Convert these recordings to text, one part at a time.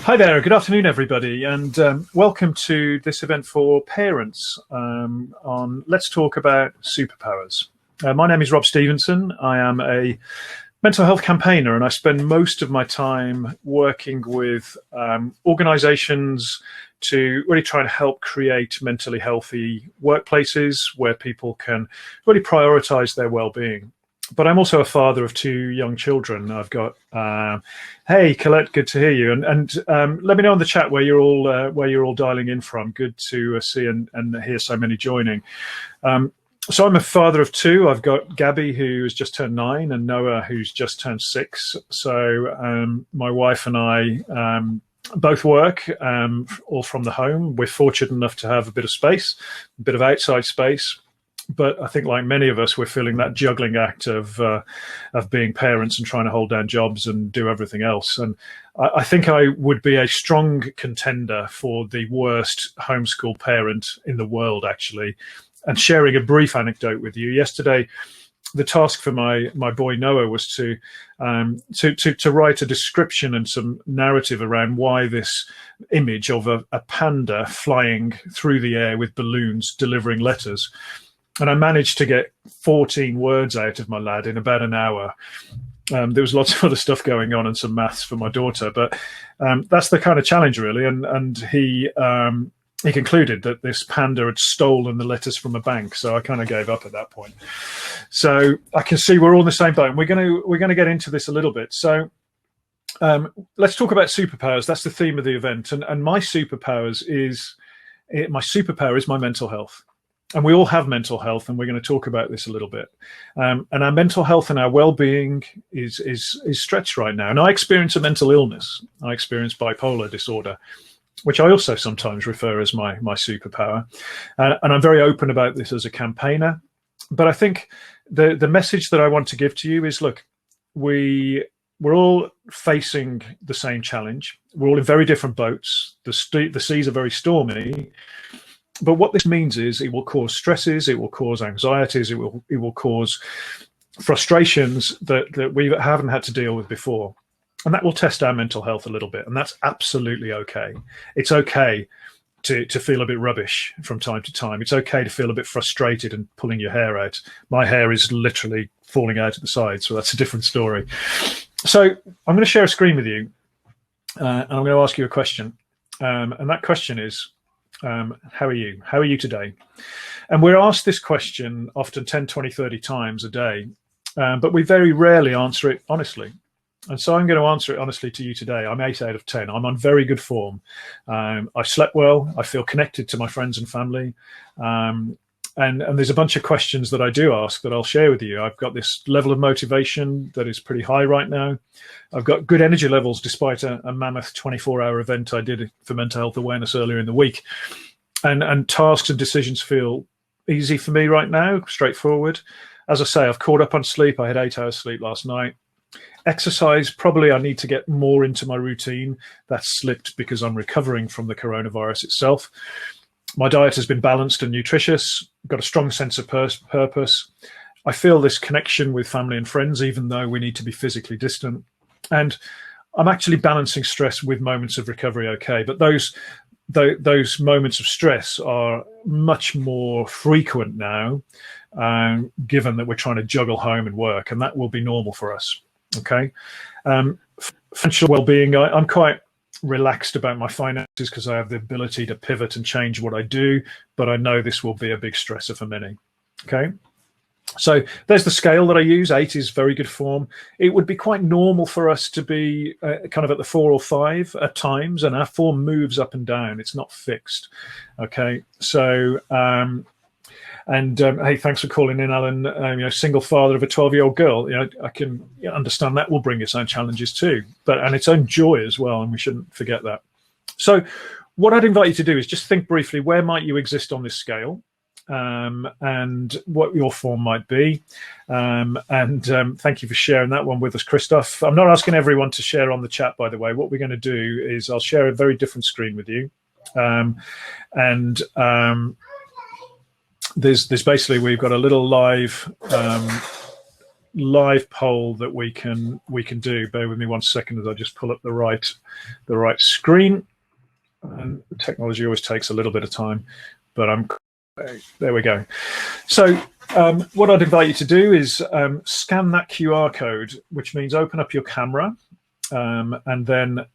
Hi there, good afternoon everybody, and welcome to this event for parents on Let's Talk About Superpowers. My name is Rob Stevenson. I am a mental health campaigner, and I spend most of my time working with organizations to really try and help create mentally healthy workplaces where people can really prioritize their well-being. But I'm also a father of two young children. I've got, hey, Colette, good to hear you. And let me know in the chat where you're all dialing in from. Good to see and hear so many joining. So I'm a father of two. I've got Gabby, who has just turned 9, and Noah, who's just turned 6. So my wife and I both work, all from the home. We're fortunate enough to have a bit of space, a bit of outside space. But I think, like many of us, we're feeling that juggling act of being parents and trying to hold down jobs and do everything else. And I think I would be a strong contender for the worst homeschool parent in the world, actually. And sharing a brief anecdote with you, yesterday, the task for my boy Noah was to write a description and some narrative around why this image of a panda flying through the air with balloons delivering letters. And I managed to get 14 words out of my lad in about an hour. There was lots of other stuff going on and some maths for my daughter, but that's the kind of challenge, really. And he concluded that this panda had stolen the letters from a bank, so I kind of gave up at that point. So I can see we're all in the same boat. And we're going to get into this a little bit. So let's talk about superpowers. That's the theme of the event, and my superpower is my mental health. And we all have mental health, and we're going to talk about this a little bit. And our mental health and our well-being is stretched right now. And I experience a mental illness. I experience bipolar disorder, which I also sometimes refer as my superpower. And I'm very open about this as a campaigner. But I think the message that I want to give to you is, look, we're all facing the same challenge. We're all in very different boats. The seas are very stormy. But what this means is it will cause stresses, it will cause anxieties, it will cause frustrations that we haven't had to deal with before. And that will test our mental health a little bit. And that's absolutely okay. It's okay to feel a bit rubbish from time to time. It's okay to feel a bit frustrated and pulling your hair out. My hair is literally falling out at the side, so that's a different story. So I'm going to share a screen with you, and I'm going to ask you a question. And that question is, how are you? How are you today? And we're asked this question often 10, 20, 30 times a day, but we very rarely answer it honestly. And so I'm going to answer it honestly to you today. I'm 8 out of 10. I'm on very good form. I slept well. I feel connected to my friends and family. And there's a bunch of questions that I do ask that I'll share with you. I've got this level of motivation that is pretty high right now. I've got good energy levels despite a mammoth 24-hour event I did for mental health awareness earlier in the week. And tasks and decisions feel easy for me right now, straightforward. As I say, I've caught up on sleep. I had 8 hours sleep last night. Exercise, probably I need to get more into my routine. That's slipped because I'm recovering from the coronavirus itself. My diet has been balanced and nutritious. Got a strong sense of purpose. I feel this connection with family and friends, even though we need to be physically distant. And I'm actually balancing stress with moments of recovery okay. But those moments of stress are much more frequent now, given that we're trying to juggle home and work, and that will be normal for us. Okay. Financial well-being, I'm quite relaxed about my finances because I have the ability to pivot and change what I do, but I know this will be a big stressor for many. Okay. So there's the scale that I use. 8 is very good form. It would be quite normal for us to be kind of at the 4 or 5 at times, and our form moves up and down. It's not fixed. Okay. So, hey, thanks for calling in, Alan. Single father of a 12-year-old girl. I can understand that will bring its own challenges too, and its own joy as well, and we shouldn't forget that. So, what I'd invite you to do is just think briefly: where might you exist on this scale, and what your form might be. Thank you for sharing that one with us, Christoph. I'm not asking everyone to share on the chat, by the way. What we're going to do is I'll share a very different screen with you, there's basically, we've got a little live live poll that we can do. Bear with me 1 second as I just pull up the right screen. And technology always takes a little bit of time, but there we go. So what I'd invite you to do is scan that QR code, which means open up your camera, and then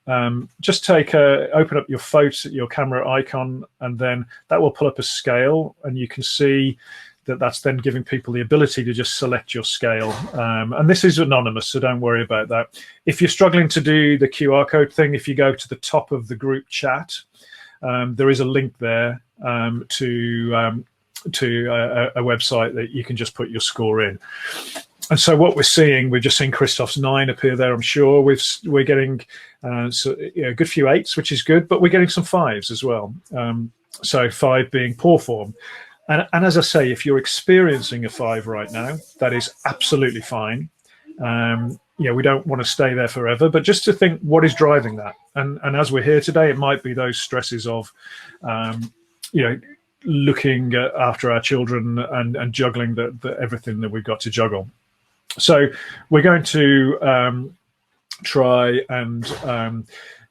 just open up your camera icon, and then that will pull up a scale, and you can see that's then giving people the ability to just select your scale. And this is anonymous, so don't worry about that. If you're struggling to do the QR code thing, if you go to the top of the group chat, there is a link there to a website that you can just put your score in. And so what we're just seeing Christoph's 9 appear there, I'm sure. We're getting a good few 8s, which is good, but we're getting some 5s as well. So 5 being poor form. And as I say, if you're experiencing a 5 right now, that is absolutely fine. We don't want to stay there forever, but just to think what is driving that. And as we're here today, it might be those stresses of, looking after our children and juggling everything that we've got to juggle. So we're going to try and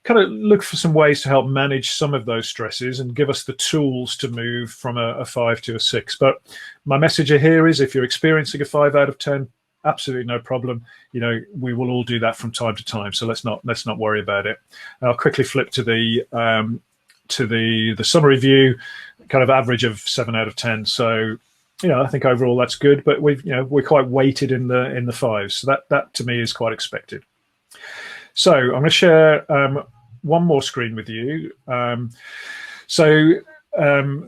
kind of look for some ways to help manage some of those stresses and give us the tools to move from a 5 to a 6. But my message here is, if you're experiencing a 5 out of 10, absolutely no problem. We will all do that from time to time. So let's not worry about it. I'll quickly flip to the summary view, kind of average of 7 out of 10. So I think overall that's good. But we're quite weighted in the 5s. So that to me is quite expected. So I'm going to share one more screen with you.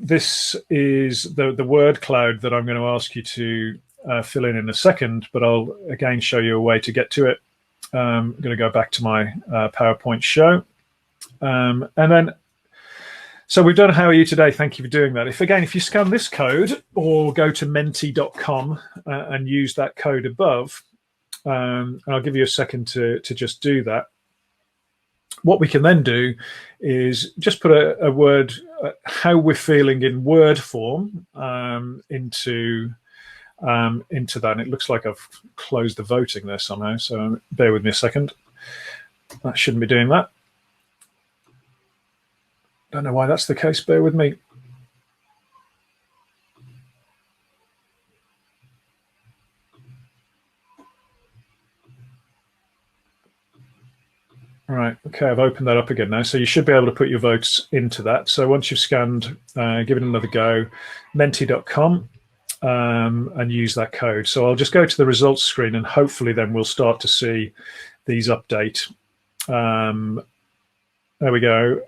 This is the word cloud that I'm going to ask you to fill in a second, but I'll again show you a way to get to it. I'm going to go back to my PowerPoint show. And then, so we've done how are you today? Thank you for doing that. If you scan this code or go to menti.com and use that code above, and I'll give you a second to just do that. What we can then do is just put a word, how we're feeling in word form into that. And it looks like I've closed the voting there somehow, so bear with me a second. That shouldn't be doing that. Don't know why that's the case. Bear with me. All right, okay, I've opened that up again now. So you should be able to put your votes into that. So once you've scanned, give it another go, menti.com, and use that code. So I'll just go to the results screen, and hopefully then we'll start to see these update. There we go.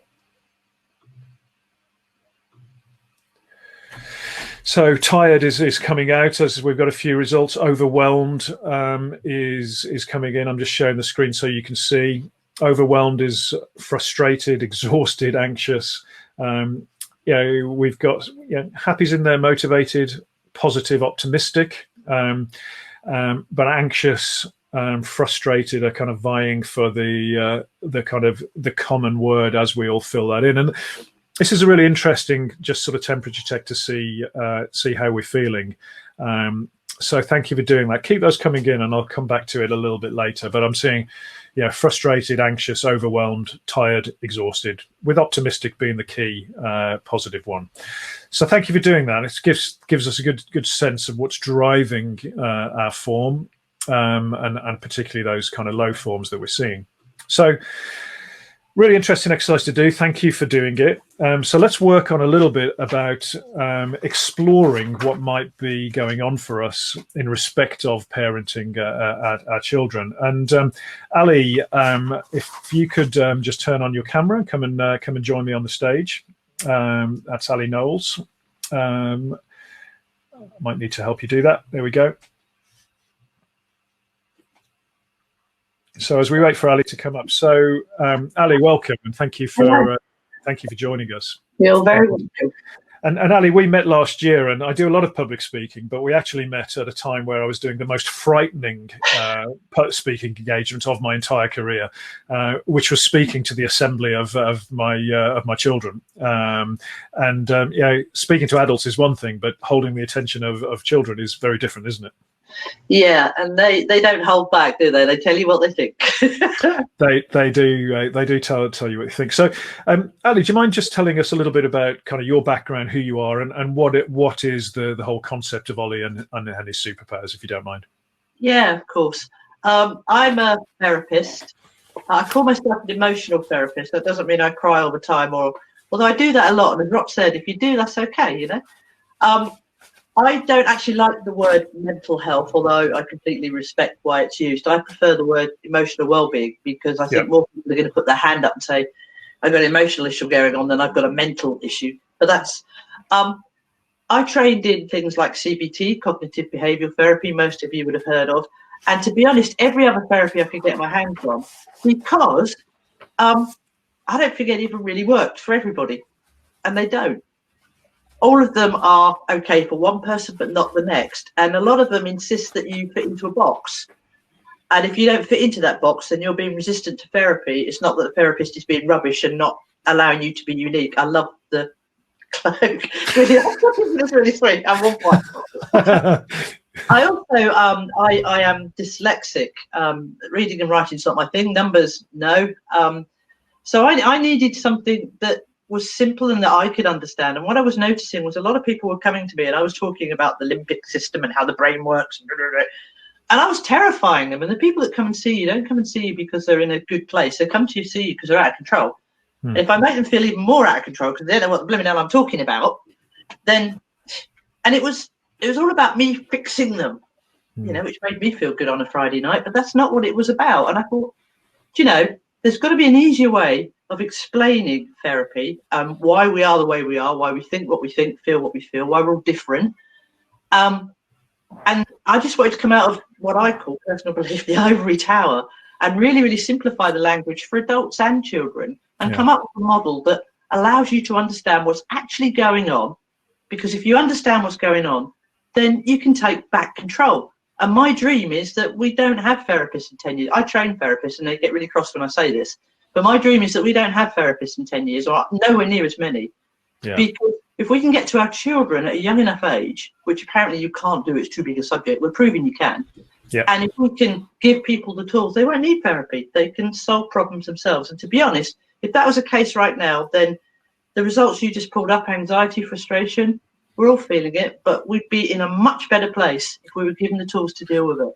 So tired is coming out as we've got a few results. Overwhelmed is coming in. I'm just sharing the screen so you can see. Overwhelmed is frustrated, exhausted, anxious. We've got happy's in there, motivated, positive, optimistic, but anxious, frustrated are kind of vying for the common word as we all fill that in. And this is a really interesting just sort of temperature check to see how we're feeling. So thank you for doing that. Keep those coming in, and I'll come back to it a little bit later. But I'm seeing, frustrated, anxious, overwhelmed, tired, exhausted, with optimistic being the key positive one. So thank you for doing that. It gives us a good sense of what's driving our form, and particularly those kind of low forms that we're seeing. So really interesting exercise to do. Thank you for doing it. So let's work on a little bit about exploring what might be going on for us in respect of parenting our children. And Ali, if you could just turn on your camera and come and join me on the stage. That's Ali Knowles. Might need to help you do that. There we go. So as we wait for Ali to come up, so Ali, welcome, and thank you for joining us. You're very welcome. And Ali, we met last year, and I do a lot of public speaking, but we actually met at a time where I was doing the most frightening speaking engagement of my entire career, which was speaking to the assembly of my children. Speaking to adults is one thing, but holding the attention of children is very different, isn't it? Yeah, and they don't hold back, do they? They tell you what they think. They do tell you what you think. So, Ali, do you mind just telling us a little bit about kind of your background, who you are, and what is the whole concept of Ollie and his superpowers, if you don't mind? Yeah, of course. I'm a therapist. I call myself an emotional therapist. That doesn't mean I cry all the time, or although I do that a lot. And as Rob said, if you do, that's okay, you know. I don't actually like the word mental health, although I completely respect why it's used. I prefer the word emotional well-being, because I think more people are going to put their hand up and say, I've got an emotional issue going on than I've got a mental issue. But that's, I trained in things like CBT, cognitive behavioural therapy, most of you would have heard of. And to be honest, every other therapy I could get my hands on, because I don't think it even really worked for everybody, and they don't. All of them are okay for one person, but not the next. And a lot of them insist that you fit into a box. And if you don't fit into that box, then you're being resistant to therapy. It's not that the therapist is being rubbish and not allowing you to be unique. I love the cloak. Really, that's really sweet. At one point. I also, I am dyslexic. Reading and writing's not my thing. Numbers, no. So I needed something that was simple and that I could understand. And what I was noticing was a lot of people were coming to me, and I was talking about the limbic system and how the brain works. And I was terrifying them. And the people that come and see you don't come and see you because they're in a good place. They come to see you because they're out of control. And if I make them feel even more out of control because they don't know what the blooming hell I'm talking about, then, and it was all about me fixing them, you know, which made me feel good on a Friday night. But that's not what it was about. And I thought, you know, there's got to be an easier way of explaining therapy, why we are the way we are, why we think what we think, feel what we feel, why we're all different. And I just wanted to come out of what I call personal belief, the ivory tower, and really, really simplify the language for adults and children, and come up with a model that allows you to understand what's actually going on. Because if you understand what's going on, then you can take back control. And my dream is that we don't have therapists in 10 years. I train therapists and they get really cross when I say this. But my dream is that we don't have therapists in 10 years, or nowhere near as many. Because if we can get to our children at a young enough age, which apparently you can't do, it's too big a subject, we're proving you can. And if we can give people the tools, they won't need therapy. They can solve problems themselves. And to be honest, if that was the case right now, then the results you just pulled up, anxiety, frustration, we're all feeling it, but we'd be in a much better place if we were given the tools to deal with it.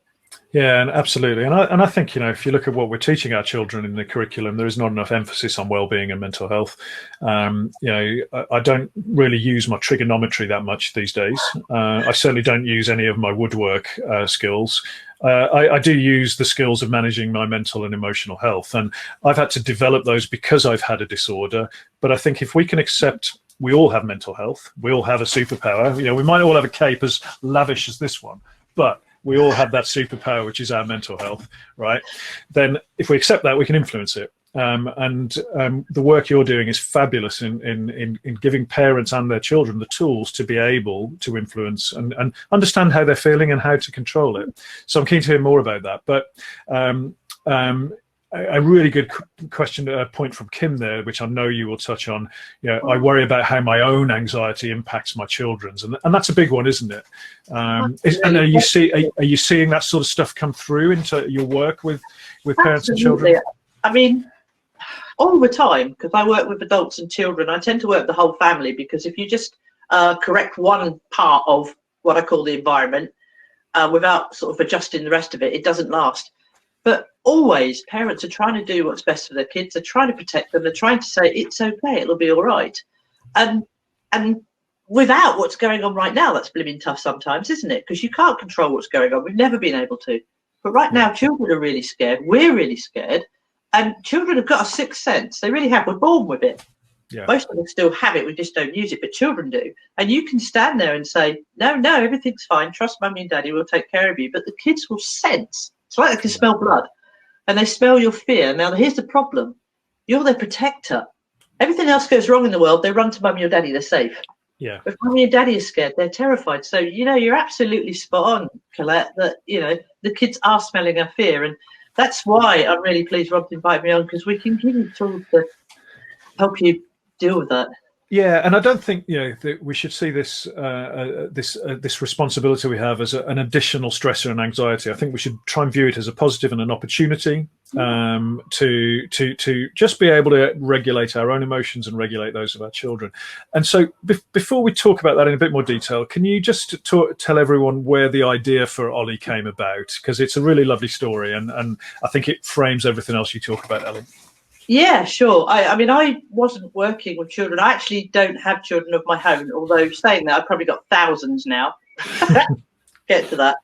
Yeah, and absolutely. And I think, you know, if you look at what we're teaching our children in the curriculum, there is not enough emphasis on well-being and mental health. You know, I don't really use my trigonometry that much these days. I certainly don't use any of my woodwork skills. I do use the skills of managing my mental and emotional health. And I've had to develop those because I've had a disorder. But I think if we can accept we all have mental health, we all have a superpower. You know, we might all have a cape as lavish as this one, but we all have that superpower, which is our mental health, right? Then if we accept that, we can influence it. The work you're doing is fabulous in giving parents and their children the tools to be able to influence and understand how they're feeling and how to control it. So I'm keen to hear more about that. But a really good point from Kim there, which I know you will touch on. You know, I worry about how my own anxiety impacts my children's, and that's a big one, isn't it? And are you seeing that sort of stuff come through into your work with parents and children? I mean, all the time, because I work with adults and children. I tend to work with the whole family, because if you just correct one part of what I call the environment without sort of adjusting the rest of it, it doesn't last. But always, parents are trying to do what's best for their kids. They're trying to protect them. They're trying to say, it's okay, it'll be all right. And without what's going on right now, that's blooming tough sometimes, isn't it? Because you can't control what's going on. We've never been able to. But right now, children are really scared. We're really scared. And children have got a sixth sense. They really have. We're born with it. Most of us still have it. We just don't use it. But children do. And you can stand there and say, no, everything's fine. Trust mummy and daddy will take care of you. But the kids will sense. It's like they can smell blood, and they smell your fear. Now, here's the problem. You're their protector. Everything else goes wrong in the world, they run to mummy or daddy, they're safe. If mummy and daddy are scared, they're terrified. So, you know, you're absolutely spot on, Colette, that, you know, the kids are smelling our fear. And that's why I'm really pleased Rob invited me on, because we can give you tools to help you deal with that. Yeah, and I don't think that we should see this this responsibility we have as an additional stressor and anxiety. I think we should try and view it as a positive and an opportunity to just be able to regulate our own emotions and regulate those of our children. And so, before we talk about that in a bit more detail, can you just tell everyone where the idea for Ollie came about? Because it's a really lovely story, and I think it frames everything else you talk about, Ellie. Yeah, sure. I mean, I wasn't working with children. I actually don't have children of my own, although saying that, I've probably got thousands now. Get to that.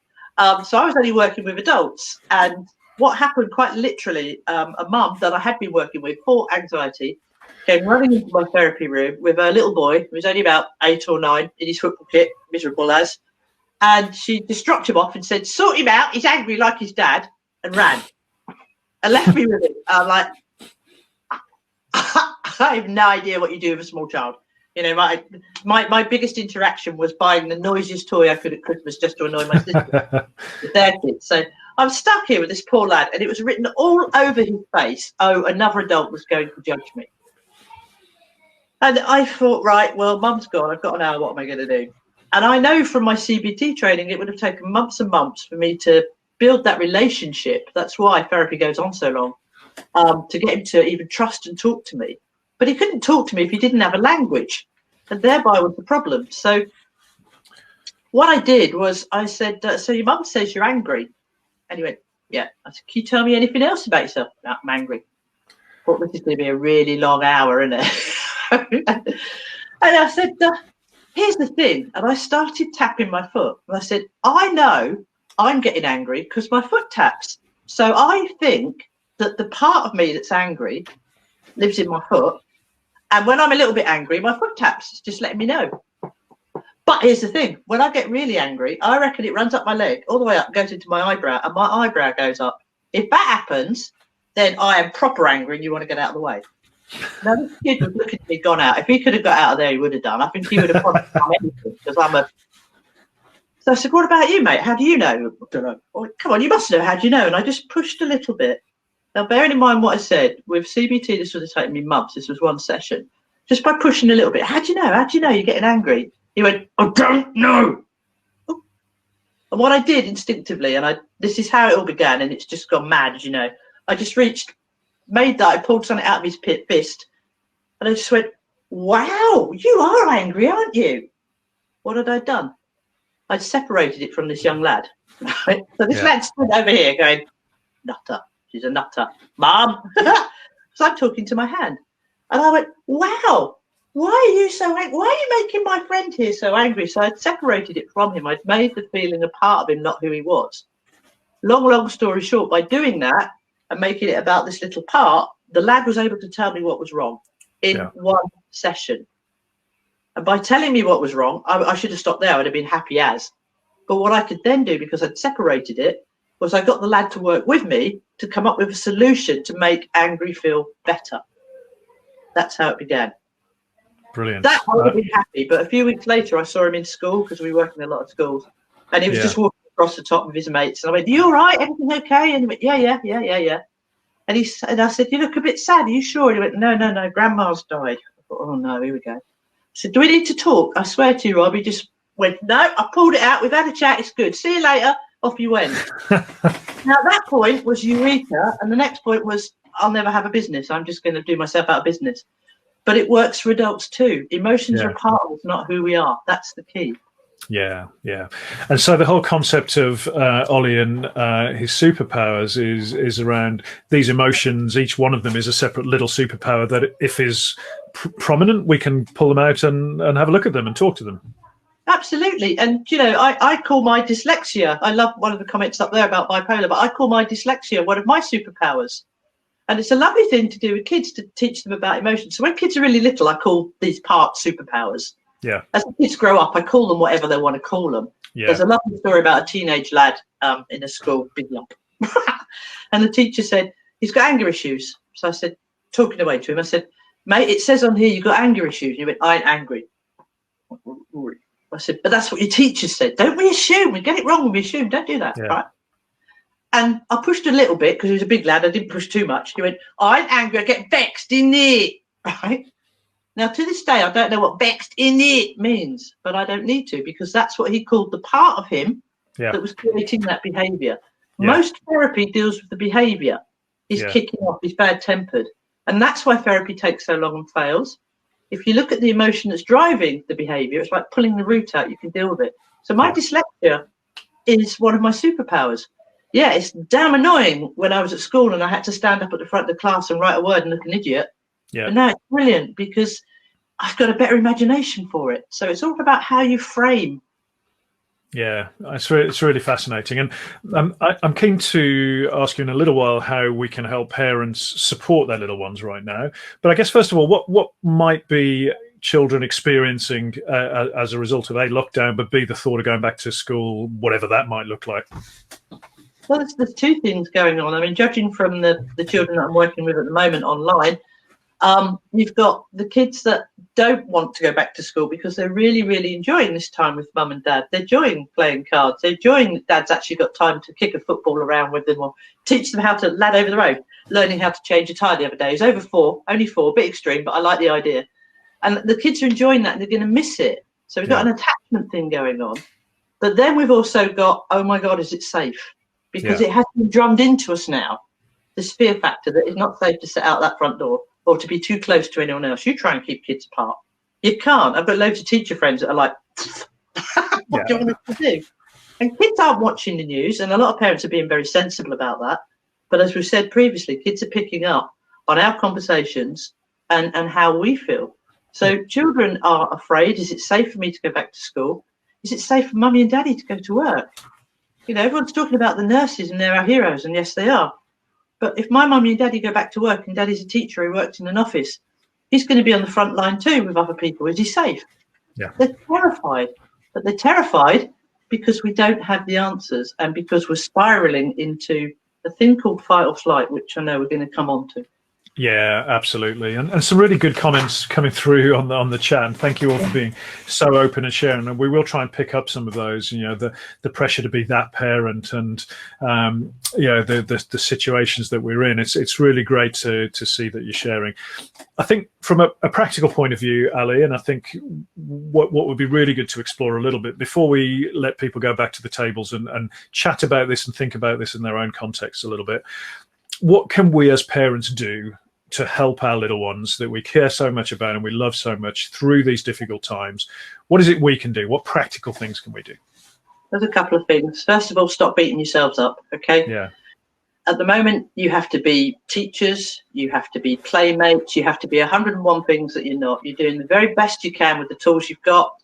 So I was only working with adults. And what happened quite literally, a mum that I had been working with for anxiety came running into my therapy room with a little boy who was only about 8 or 9 in his football kit, miserable as. And she just dropped him off and said, "Sort him out. He's angry like his dad," and ran and left me with him. I'm like, I have no idea what you do with a small child. My biggest interaction was buying the noisiest toy I could at Christmas just to annoy my sister with their kids. So I'm stuck here with this poor lad, and it was written all over his face, "Oh, another adult was going to judge me." And I thought, right, well, mum's gone. I've got an hour. What am I going to do? And I know from my CBT training, it would have taken months and months for me to build that relationship. That's why therapy goes on so long. To get him to even trust and talk to me. But he couldn't talk to me if he didn't have a language, and thereby was the problem. So what I did was I said, "So your mum says you're angry?" And he went, "Yeah." I said, "Can you tell me anything else about yourself?" "No, I'm angry." I thought, this is going to be a really long hour, isn't it? And I said, "Here's the thing." And I started tapping my foot. And I said, "I know I'm getting angry because my foot taps. So I think that the part of me that's angry lives in my foot, and when I'm a little bit angry, my foot taps. It's just letting me know." But here's the thing: when I get really angry, I reckon it runs up my leg all the way up, goes into my eyebrow, and my eyebrow goes up. If that happens, then I am proper angry, and you want to get out of the way. Now this kid was looking at me, gone out. If he could have got out of there, he would have done. I think he would have probably done anything because I'm a. So I said, "What about you, mate? How do you know?" "I don't know." "Oh, come on, you must know. How do you know?" And I just pushed a little bit. Now, bearing in mind what I said, with CBT, this would have taken me months. This was one session. Just by pushing a little bit. "How do you know? How do you know you're getting angry?" He went, "I don't know." And what I did instinctively, and this is how it all began, and it's just gone mad, as you know. I just made that, I pulled something out of his fist, and I just went, "Wow, you are angry, aren't you?" What had I done? I'd separated it from this young lad. Right? So this lad stood over here going, "Nutter. She's a nutter, Mum." So I'm talking to my hand. And I went, "Wow, why are you so angry? Why are you making my friend here so angry?" So I'd separated it from him. I'd made the feeling a part of him, not who he was. Long story short, by doing that and making it about this little part, the lad was able to tell me what was wrong in one session. And by telling me what was wrong, I should have stopped there. I'd have been happy as. But what I could then do, because I'd separated it, was I got the lad to work with me to come up with a solution to make angry feel better. That's how it began. Brilliant. That I would have been happy, but a few weeks later I saw him in school because we work in a lot of schools, and he was just walking across the top with his mates. And I went, "You all right? Everything okay?" And he went, Yeah. And I said, "You look a bit sad. Are you sure?" And he went, No, Grandma's died." I thought, oh no, here we go. I said, "Do we need to talk?" "I swear to you, Rob." He just went, "No." I pulled it out. "We've had a chat. It's good. See you later." Off you went. Now that point was eureka, and the next point was, I'll never have a business. I'm just going to do myself out of business. But it works for adults too. Emotions are a part of us, not who we are. That's the key. Yeah. And so the whole concept of Ollie and his superpowers is around these emotions. Each one of them is a separate little superpower that, if is prominent, we can pull them out and have a look at them and talk to them. Absolutely. And, I call my dyslexia, I love one of the comments up there about bipolar, but I call my dyslexia one of my superpowers. And it's a lovely thing to do with kids, to teach them about emotions. So when kids are really little, I call these parts superpowers. Yeah. As the kids grow up, I call them whatever they want to call them. Yeah. There's a lovely story about a teenage lad in a school, big lump. And the teacher said, "He's got anger issues." So I said, talking away to him, I said, "Mate, it says on here you've got anger issues." And he went, "I ain't angry." I said, "But that's what your teacher said. Don't we assume? We get it wrong when we assume. Don't do that." Right? And I pushed a little bit because he was a big lad. I didn't push too much. He went, "I ain't angry. I get vexed in it." Right? Now, to this day, I don't know what vexed in it means, but I don't need to, because that's what he called the part of him that was creating that behaviour. Most therapy deals with the behaviour. He's kicking off, he's bad-tempered. And that's why therapy takes so long and fails. If you look at the emotion that's driving the behaviour, it's like pulling the root out, you can deal with it. So my dyslexia is one of my superpowers. Yeah, it's damn annoying when I was at school and I had to stand up at the front of the class and write a word and look an idiot. Yeah. But now it's brilliant because I've got a better imagination for it. So it's all about how you frame. Yeah, it's really fascinating. And I'm keen to ask you in a little while how we can help parents support their little ones right now. But I guess, first of all, what might be children experiencing as a result of A, lockdown, but B, the thought of going back to school, whatever that might look like? Well, there's two things going on. I mean, judging from the children that I'm working with at the moment online, you've got the kids that don't want to go back to school because they're really, really enjoying this time with mum and dad. They're enjoying playing cards. They're enjoying that dad's actually got time to kick a football around with them or teach them how to lad over the road, learning how to change a tyre the other day. He's over 4, only 4, a bit extreme, but I like the idea. And the kids are enjoying that and they're going to miss it. So we've got an attachment thing going on. But then we've also got, oh my God, is it safe? Because it has been drummed into us now, this fear factor that it's not safe to set out that front door or to be too close to anyone else. You try and keep kids apart. You can't. I've got loads of teacher friends that are like, what do you want us to do? And kids aren't watching the news, and a lot of parents are being very sensible about that. But as we've said previously, kids are picking up on our conversations and how we feel. So children are afraid. Is it safe for me to go back to school? Is it safe for mummy and daddy to go to work? You know, everyone's talking about the nurses and they're our heroes, and yes, they are. But if my mummy and daddy go back to work and daddy's a teacher who works in an office, he's going to be on the front line too with other people. Is he safe? Yeah. They're terrified. But they're terrified because we don't have the answers and because we're spiraling into a thing called fight or flight, which I know we're going to come on to. Yeah, absolutely. And some really good comments coming through on the chat. And thank you all for being so open and sharing. And we will try and pick up some of those, you know, the pressure to be that parent and, you know, the situations that we're in. It's really great to see that you're sharing. I think from a practical point of view, Ali, and I think what would be really good to explore a little bit before we let people go back to the tables and chat about this and think about this in their own context a little bit. What can we as parents do to help our little ones that we care so much about and we love so much through these difficult times? What is it we can do? What practical things can we do? There's a couple of things. First of all, stop beating yourselves up, okay? Yeah. At the moment, you have to be teachers, you have to be playmates, you have to be 101 things that you're not. You're doing the very best you can with the tools you've got,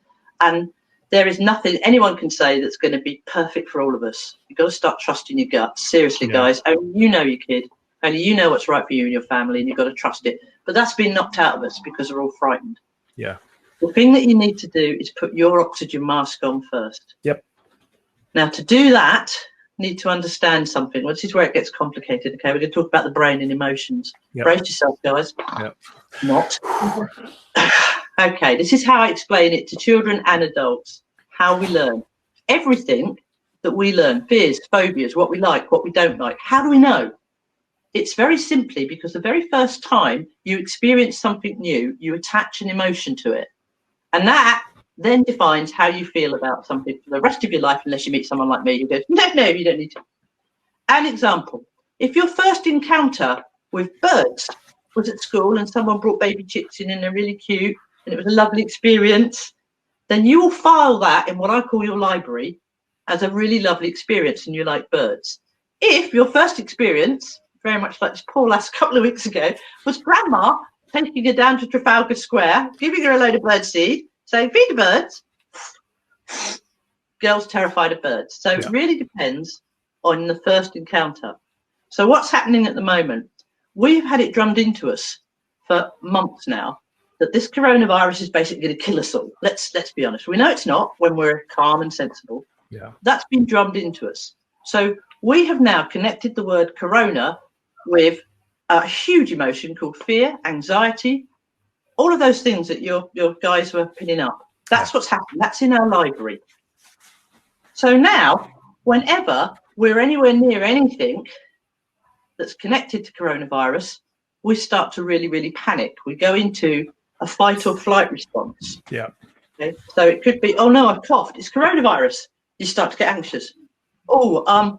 and there is nothing anyone can say that's going to be perfect for all of us. You've got to start trusting your gut. Seriously, guys. Only you know your kid. Only you know what's right for you and your family, and you've got to trust it. But that's been knocked out of us because we're all frightened. Yeah. The thing that you need to do is put your oxygen mask on first. Yep. Now, to do that, you need to understand something. Well, this is where it gets complicated. Okay, we're going to talk about the brain and emotions. Yep. Brace yourself, guys. Yep. Not. Okay, this is how I explain it to children and adults, how we learn. Everything that we learn, fears, phobias, what we like, what we don't like, how do we know? It's very simply because the very first time you experience something new, you attach an emotion to it. And that then defines how you feel about something for the rest of your life, unless you meet someone like me who goes, no, you don't need to. An example, if your first encounter with birds was at school and someone brought baby chicks in and they're really cute, and it was a lovely experience, then you will file that in what I call your library as a really lovely experience and you like birds. If your first experience, very much like this poor lass a couple of weeks ago, was grandma taking her down to Trafalgar Square, giving her a load of birdseed, saying, feed the birds, girl's terrified of birds. So it really depends on the first encounter. So what's happening at the moment? We've had it drummed into us for months now that this coronavirus is basically going to kill us all. Let's be honest. We know it's not when we're calm and sensible. Yeah. That's been drummed into us. So we have now connected the word corona with a huge emotion called fear, anxiety, all of those things that your guys were pinning up. That's what's happened. That's in our library. So now, whenever we're anywhere near anything that's connected to coronavirus, we start to really, really panic. We go into a fight or flight response. Yeah. Okay? So it could be, oh no, I've coughed. It's coronavirus. You start to get anxious. Oh,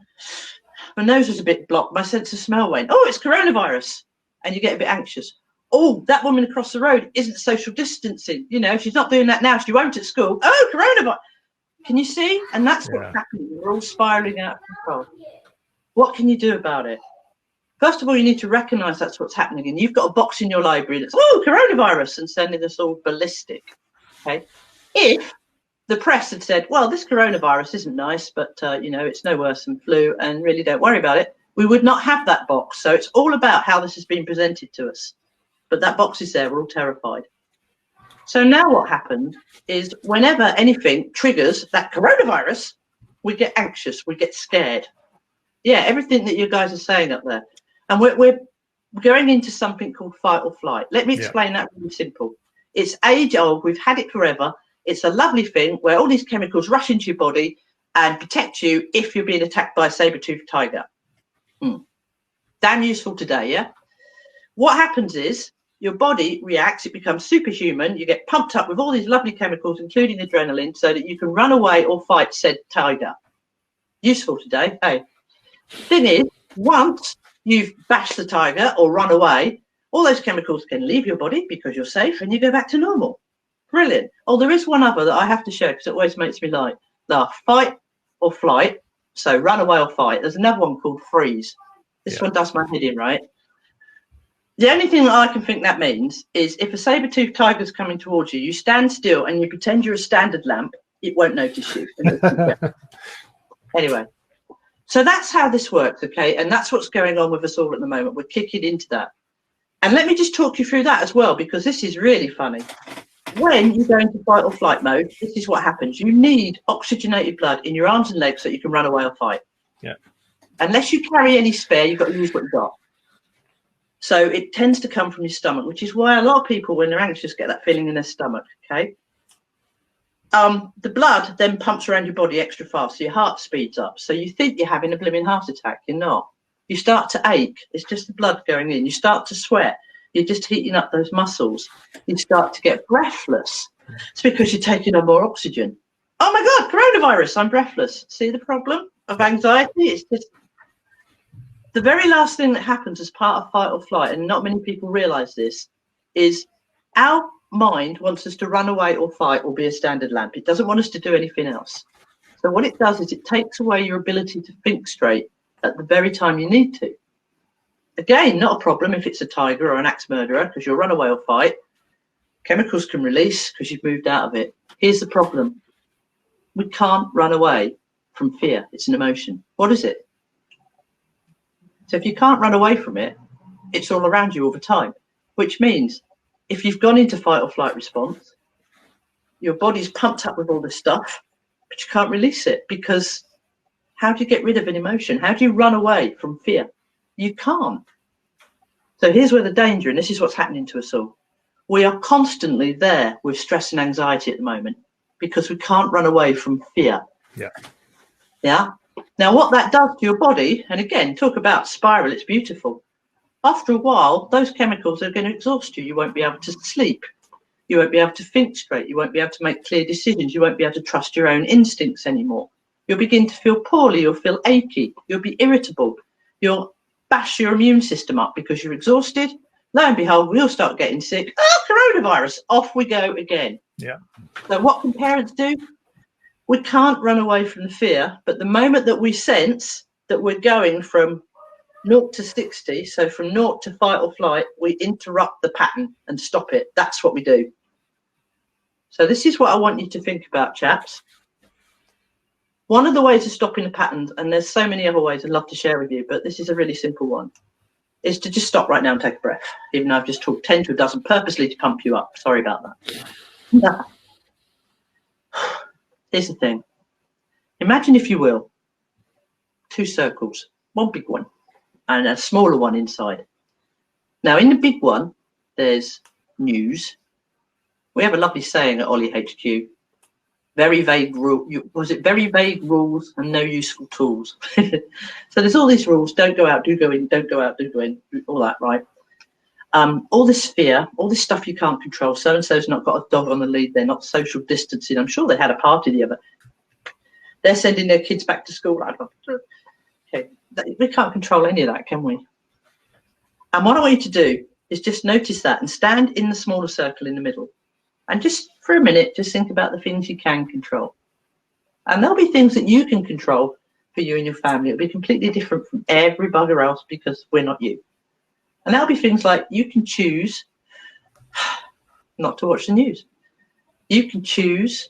my nose was a bit blocked. My sense of smell went. Oh, it's coronavirus. And you get a bit anxious. Oh, that woman across the road isn't social distancing. You know, she's not doing that now. She won't at school. Oh, coronavirus. Can you see? And that's what's happening. We're all spiraling out of control. What can you do about it? First of all, you need to recognize that's what's happening. And you've got a box in your library that's, oh, coronavirus, and sending us all ballistic. Okay. If the press had said, well, this coronavirus isn't nice, but, you know, it's no worse than flu and really don't worry about it, we would not have that box. So it's all about how this has been presented to us. But that box is there. We're all terrified. So now what happened is whenever anything triggers that coronavirus, we get anxious. We get scared. Yeah, everything that you guys are saying up there. And we're going into something called fight or flight. Let me explain that really simple. It's age old. We've had it forever. It's a lovely thing where all these chemicals rush into your body and protect you if you're being attacked by a saber-toothed tiger. Damn useful today, yeah? What happens is your body reacts. It becomes superhuman. You get pumped up with all these lovely chemicals, including adrenaline, so that you can run away or fight said tiger. Useful today, hey? Thing is, once you've bashed the tiger or run away, all those chemicals can leave your body because you're safe and you go back to normal. Brilliant. Oh, there is one other that I have to share because it always makes me laugh. Fight or flight. So run away or fight. There's another one called freeze. This one does my head in, right? The only thing that I can think that means is if a saber-toothed tiger's coming towards you, you stand still and you pretend you're a standard lamp, it won't notice you. Anyway. So that's how this works, okay? And that's what's going on with us all at the moment. We're kicking into that. And let me just talk you through that as well, because this is really funny. When you go into fight or flight mode, this is what happens. You need oxygenated blood in your arms and legs so you can run away or fight. Yeah. Unless you carry any spare, you've got to use what you've got. So it tends to come from your stomach, which is why a lot of people, when they're anxious, get that feeling in their stomach, okay? The blood then pumps around your body extra fast, so your heart speeds up. So you think you're having a blooming heart attack. You're not. You start to ache. It's just the blood going in. You start to sweat. You're just heating up those muscles. You start to get breathless. It's because you're taking on more oxygen. Oh my God, coronavirus, I'm breathless. See the problem of anxiety? It's just the very last thing that happens as part of fight or flight, and not many people realize this, is our mind wants us to run away or fight or be a standard lamp. It doesn't want us to do anything else. So what it does is it takes away your ability to think straight at the very time you need to. Again, not a problem if it's a tiger or an axe murderer, because you'll run away or fight. Chemicals can release because you've moved out of it. Here's the problem. We can't run away from fear. It's an emotion. What is it? So if you can't run away from it, it's all around you all the time, which means if you've gone into fight or flight response, your body's pumped up with all this stuff, but you can't release it, because how do you get rid of an emotion? How do you run away from fear? You can't. So here's where the danger, and this is what's happening to us all. We are constantly there with stress and anxiety at the moment because we can't run away from fear. Yeah. Yeah. Now, what that does to your body, and again, talk about spiral, it's beautiful. After a while, those chemicals are going to exhaust you. You won't be able to sleep. You won't be able to think straight. You won't be able to make clear decisions. You won't be able to trust your own instincts anymore. You'll begin to feel poorly. You'll feel achy. You'll be irritable. You'll bash your immune system up because you're exhausted. Lo and behold, we'll start getting sick. Oh, coronavirus. Off we go again. Yeah. So what can parents do? We can't run away from the fear, but the moment that we sense that we're going from 0 to 60, so from 0 to fight or flight, we interrupt the pattern and stop it. That's what we do. So this is what I want you to think about, chaps. One of the ways of stopping the patterns, and there's so many other ways I'd love to share with you, but this is a really simple one, is to just stop right now and take a breath, even though I've just talked 10 to a dozen purposely to pump you up. Sorry about that. Here's the thing. Imagine, if you will, 2 circles, one big one and a smaller one inside. Now, in the big one, there's news. We have a lovely saying at Ollie HQ. Very vague very vague rules and no useful tools. So there's all these rules. Don't go out, do go in, don't go out, do go in, all that, right? all this fear, all this stuff you can't control. So-and-so's not got a dog on the lead. They're not social distancing. I'm sure they had a party the other. They're sending their kids back to school. Okay, we can't control any of that, can we? And what I want you to do is just notice that and stand in the smaller circle in the middle. And just for a minute, just think about the things you can control. And there'll be things that you can control for you and your family. It'll be completely different from every bugger else because we're not you. And that'll be things like you can choose not to watch the news. You can choose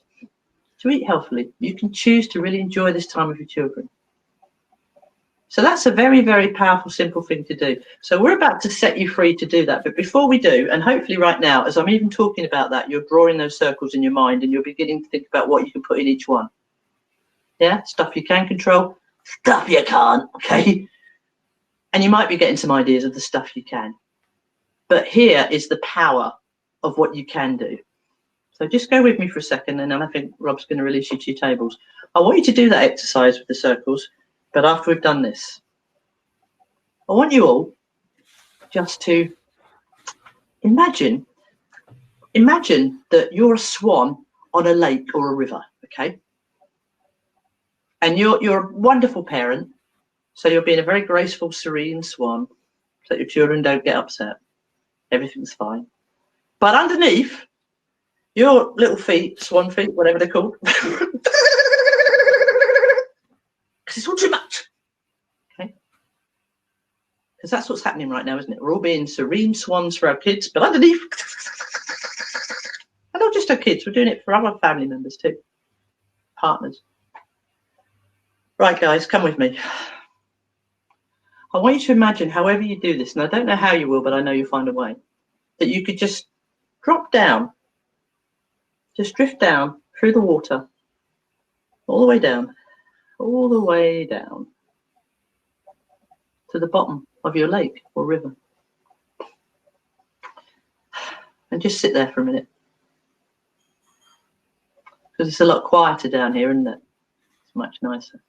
to eat healthily. You can choose to really enjoy this time with your children. So that's a very, very powerful, simple thing to do. So we're about to set you free to do that. But before we do, and hopefully right now, as I'm even talking about that, you're drawing those circles in your mind and you're beginning to think about what you can put in each one. Yeah, stuff you can control, stuff you can't, okay? And you might be getting some ideas of the stuff you can. But here is the power of what you can do. So just go with me for a second, and then I think Rob's going to release you to your tables. I want you to do that exercise with the circles, but after we've done this, I want you all just to imagine that you're a swan on a lake or a river, okay? And you're a wonderful parent, so you're being a very graceful, serene swan, so that your children don't get upset. Everything's fine. But underneath, your little feet, swan feet, whatever they're called, because it's all too much, okay? Because that's what's happening right now, isn't it? We're all being serene swans for our kids, but underneath, and not just our kids, we're doing it for other family members too, partners. Right, guys, come with me. I want you to imagine, however you do this, and I don't know how you will, but I know you'll find a way, that you could just drop down, just drift down through the water, all the way down to the bottom of your lake or river. And just sit there for a minute. Because it's a lot quieter down here, isn't it? It's much nicer.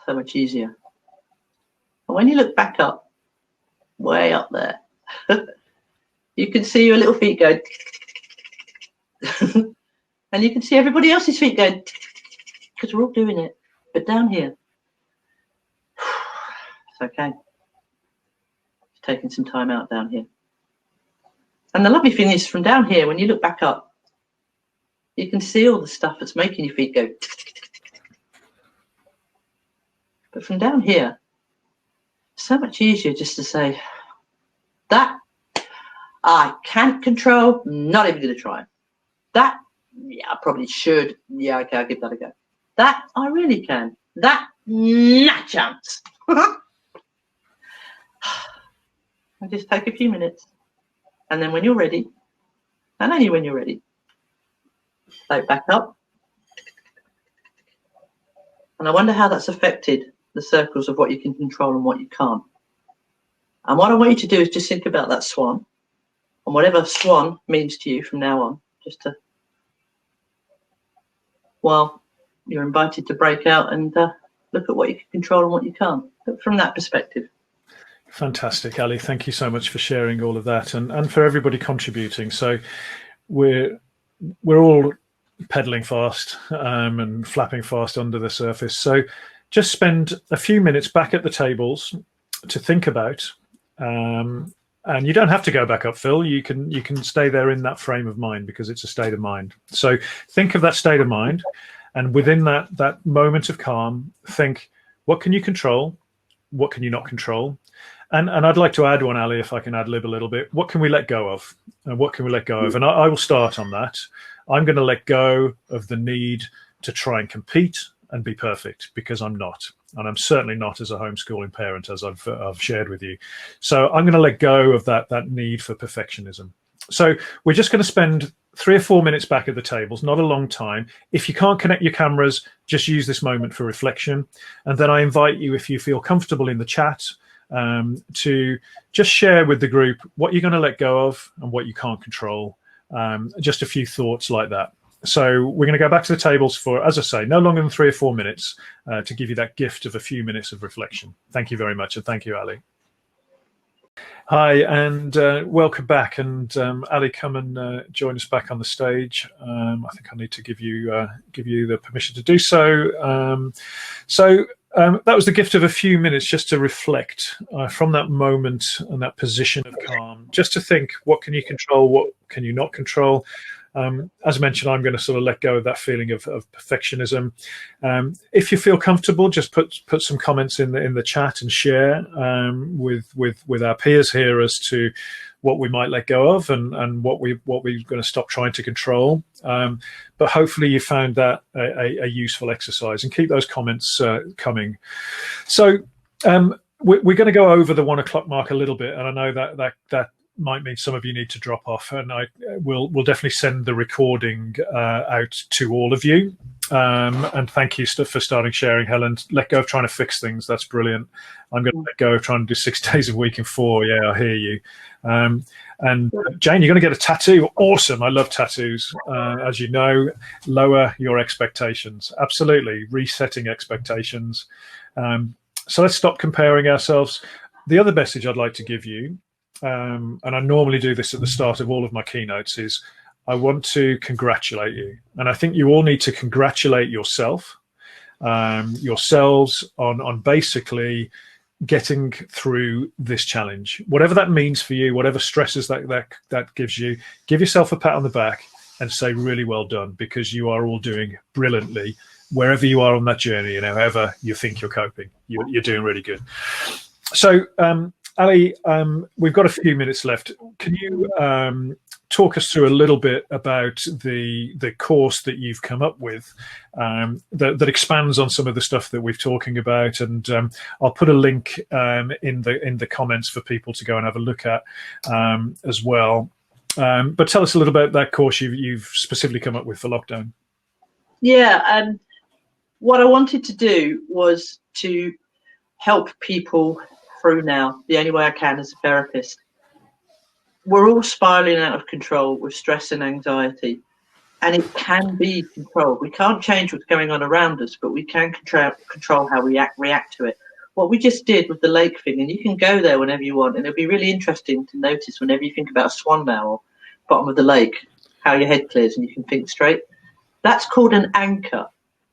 So much easier. And when you look back up, way up there, you can see your little feet going, and you can see everybody else's feet going, because we're all doing it. But down here, it's okay. It's taking some time out down here. And the lovely thing is, from down here, when you look back up, you can see all the stuff that's making your feet go. But from down here, it's so much easier just to say, that I can't control, not even going to try. That, yeah, I probably should. Yeah, okay, I'll give that a go. That, I really can. That, not chance. And just take a few minutes. And then when you're ready, and only when you're ready, float back up. And I wonder how that's affected the circles of what you can control and what you can't. And what I want you to do is just think about that swan, and whatever swan means to you from now on, just to, well, you're invited to break out and look at what you can control and what you can't, but from that perspective. Fantastic, Ali. Thank you so much for sharing all of that, and for everybody contributing. So we're all pedaling fast and flapping fast under the surface. So just spend a few minutes back at the tables to think about, and you don't have to go back up, Phil. You can stay there in that frame of mind, because it's a state of mind. So think of that state of mind, and within that moment of calm, think, what can you control? What can you not control? And I'd like to add one, Ali, if I can ad-lib a little bit. What can we let go of? And what can we let go of? And I will start on that. I'm going to let go of the need to try and compete and be perfect, because I'm not. And I'm certainly not as a homeschooling parent, as I've shared with you. So I'm going to let go of that need for perfectionism. So we're just going to spend 3 or 4 minutes back at the tables, not a long time. If you can't connect your cameras, just use this moment for reflection. And then I invite you, if you feel comfortable in the chat, to just share with the group what you're going to let go of and what you can't control. Just a few thoughts like that. So we're going to go back to the tables for, as I say, no longer than 3 or 4 minutes to give you that gift of a few minutes of reflection. Thank you very much. And thank you, Ali. Hi, and welcome back. And Ali, come and join us back on the stage. I think I need to give you the permission to do so. That was the gift of a few minutes just to reflect from that moment and that position of calm, just to think, what can you control, what can you not control? As mentioned, I'm going to sort of let go of that feeling of perfectionism. If you feel comfortable, just put some comments in the chat and share with our peers here as to what we might let go of and what we're going to stop trying to control. But hopefully you found that a useful exercise, and keep those comments coming. So we're going to go over the 1 o'clock mark a little bit, and I know that might mean some of you need to drop off, and we'll definitely send the recording out to all of you. And thank you for starting sharing, Helen. Let go of trying to fix things. That's brilliant. I'm going to let go of trying to do 6 days a week in 4. Yeah, I hear you. And Jane, you're going to get a tattoo. Awesome. I love tattoos. As you know, lower your expectations. Absolutely. Resetting expectations. So let's stop comparing ourselves. The other message I'd like to give you, and I normally do this at the start of all of my keynotes, is I want to congratulate you. And I think you all need to congratulate yourself, yourselves on basically getting through this challenge. Whatever that means for you, whatever stresses that gives you, give yourself a pat on the back and say, really well done, because you are all doing brilliantly wherever you are on that journey, and however you think you're coping. You're doing really good. So, Ali, we've got a few minutes left. Can you talk us through a little bit about the course that you've come up with that expands on some of the stuff that we've talking about? And I'll put a link in the comments for people to go and have a look at as well. But tell us a little bit about that course you've specifically come up with for lockdown. Yeah, and what I wanted to do was to help people through now, the only way I can as a therapist. We're all spiraling out of control with stress and anxiety, and it can be controlled. We can't change what's going on around us, but we can control how we react to it. What we just did with the lake thing, and you can go there whenever you want, and it'll be really interesting to notice whenever you think about a swan now or bottom of the lake, how your head clears and you can think straight. That's called an anchor.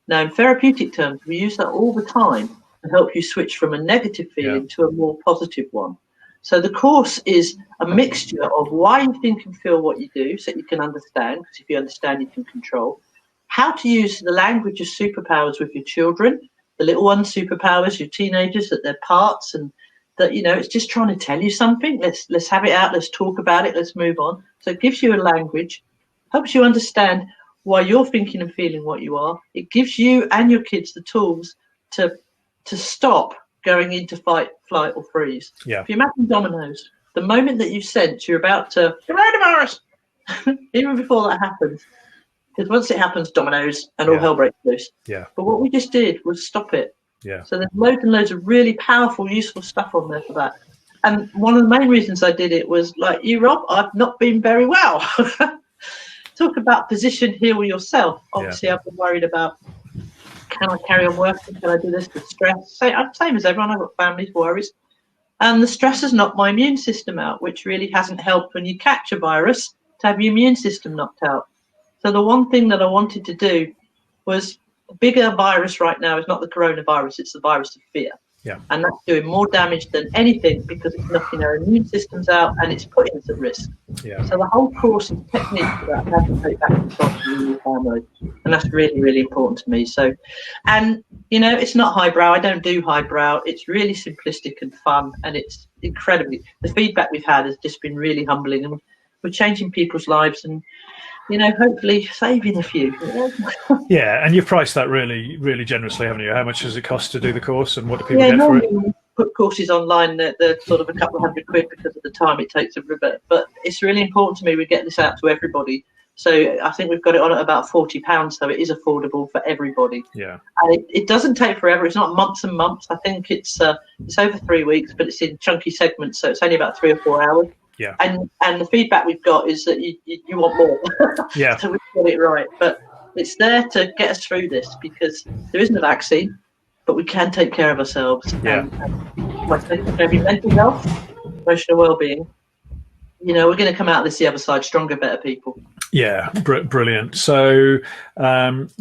Now, in therapeutic terms, we use that all the time to help you switch from a negative feeling to a more positive one. So the course is a mixture of why you think and feel what you do, so you can understand, because if you understand, you can control. How to use the language of superpowers with your children, the little ones' superpowers, your teenagers, that they're parts, and that, you know, it's just trying to tell you something. Let's have it out. Let's talk about it. Let's move on. So it gives you a language, helps you understand why you're thinking and feeling what you are. It gives you and your kids the tools to stop going into fight, flight, or freeze. Yeah. If you imagine dominoes, the moment that you sense you're about to coronavirus, even before that happens, because once it happens, dominoes, and all hell breaks loose. Yeah. But what we just did was stop it. Yeah. So there's loads and loads of really powerful, useful stuff on there for that. And one of the main reasons I did it was, like you, Rob, I've not been very well. Talk about position, heal yourself. Obviously, I've been worried about, can I carry on working? Can I do this with stress? Same as everyone. I've got families, worries. And the stress has knocked my immune system out, which really hasn't helped when you catch a virus to have your immune system knocked out. So the one thing that I wanted to do was, the bigger virus right now is not the coronavirus, it's the virus of fear. Yeah. And that's doing more damage than anything, because it's knocking our immune systems out and it's putting us at risk. Yeah. So the whole course is techniques about how to take back control of your family. And that's really, really important to me. So, and, you know, it's not highbrow. I don't do highbrow. It's really simplistic and fun. And it's incredibly, the feedback we've had has just been really humbling. And we're changing people's lives and, you know, hopefully saving a few. Yeah, and you've priced that really, really generously, haven't you? How much does it cost to do the course, and what do people get for it? We put courses online, they're sort of a couple of £100 because of the time it takes a bit. But it's really important to me we get this out to everybody. So I think we've got it on at about £40, so it is affordable for everybody. Yeah, and it doesn't take forever. It's not months and months. I think it's over 3 weeks, but it's in chunky segments, so it's only about 3 or 4 hours. Yeah, and the feedback we've got is that you want more. Yeah, so we've got it right. But it's there to get us through this, because there isn't a vaccine, but we can take care of ourselves. Yeah, and take care of your mental health, emotional well-being, you know, we're going to come out of this the other side stronger, better people. Yeah, brilliant. So, I've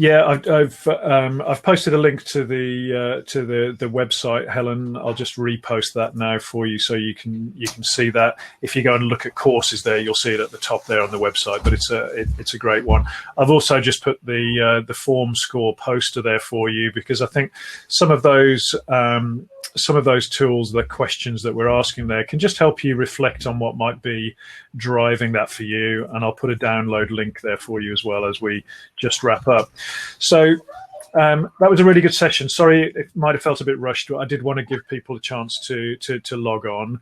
posted a link to the website, Helen. I'll just repost that now for you, so you can see that. If you go and look at courses there, you'll see it at the top there on the website. But it's a great one. I've also just put the form score poster there for you, because I think some of those tools, the questions that we're asking there, can just help you reflect on what might be driving that for you. And I'll put a download link there for you as well as we just wrap up. So that was a really good session. Sorry, it might have felt a bit rushed, but I did want to give people a chance to log on.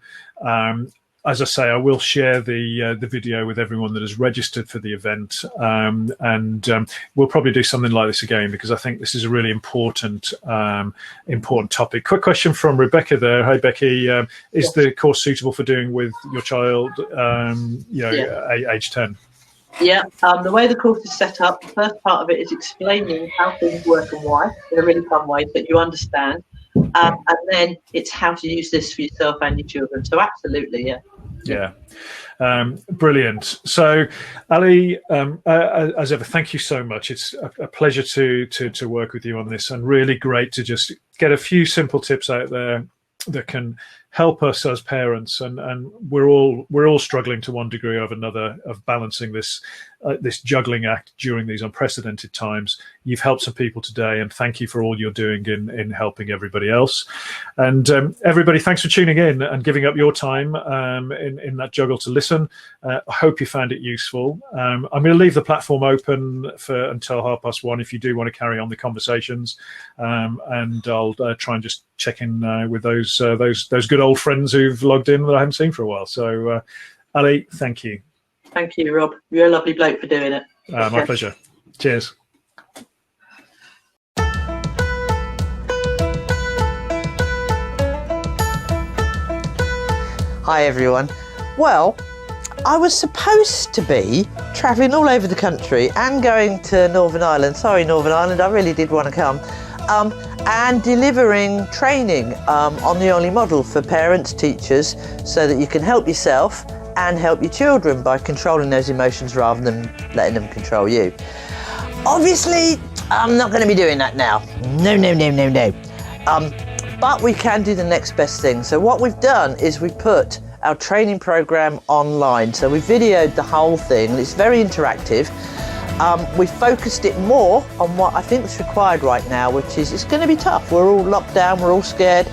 As I say, I will share the video with everyone that has registered for the event, and we'll probably do something like this again, because I think this is a really important topic. Quick question from Rebecca there. Hi, Becky. Is the course suitable for doing with your child, age 10? Yeah, the way the course is set up, the first part of it is explaining how things work and why, in a really fun way that you understand. And then it's how to use this for yourself and your children. So absolutely, yeah. Yeah. Brilliant. So, Ali, as ever, thank you so much. It's a pleasure to work with you on this, and really great to just get a few simple tips out there that can help us as parents, and we're all struggling to one degree or another of balancing this juggling act during these unprecedented times. You've helped some people today, and thank you for all you're doing in helping everybody else. And everybody, thanks for tuning in and giving up your time in that juggle to listen. I hope you found it useful. I'm going to leave the platform open until 1:30 if you do want to carry on the conversations, and I'll try and just check in with those good old friends who've logged in that I haven't seen for a while. So, Ali, thank you. Thank you, Rob. You're a lovely bloke for doing it. My pleasure. Cheers. Hi, everyone. Well, I was supposed to be travelling all over the country and going to Northern Ireland. Sorry, Northern Ireland, I really did want to come. And delivering training on the Only model for parents, teachers, so that you can help yourself and help your children by controlling those emotions rather than letting them control you. Obviously, I'm not going to be doing that now. No. But we can do the next best thing. So what we've done is we put our training program online. So we videoed the whole thing. It's very interactive. We focused it more on what I think is required right now, which is it's going to be tough. We're all locked down, we're all scared,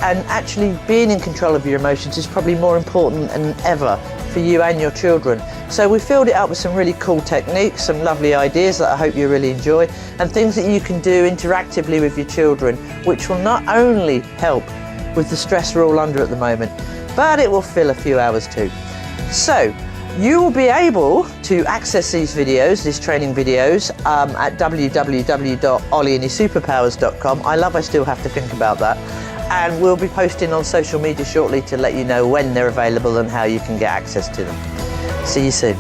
and actually being in control of your emotions is probably more important than ever for you and your children. So we filled it up with some really cool techniques, some lovely ideas that I hope you really enjoy, and things that you can do interactively with your children, which will not only help with the stress we're all under at the moment, but it will fill a few hours too. So you will be able to access these videos, these training videos, at www.ollieandhisuperpowers.com. I still have to think about that. And we'll be posting on social media shortly to let you know when they're available and how you can get access to them. See you soon.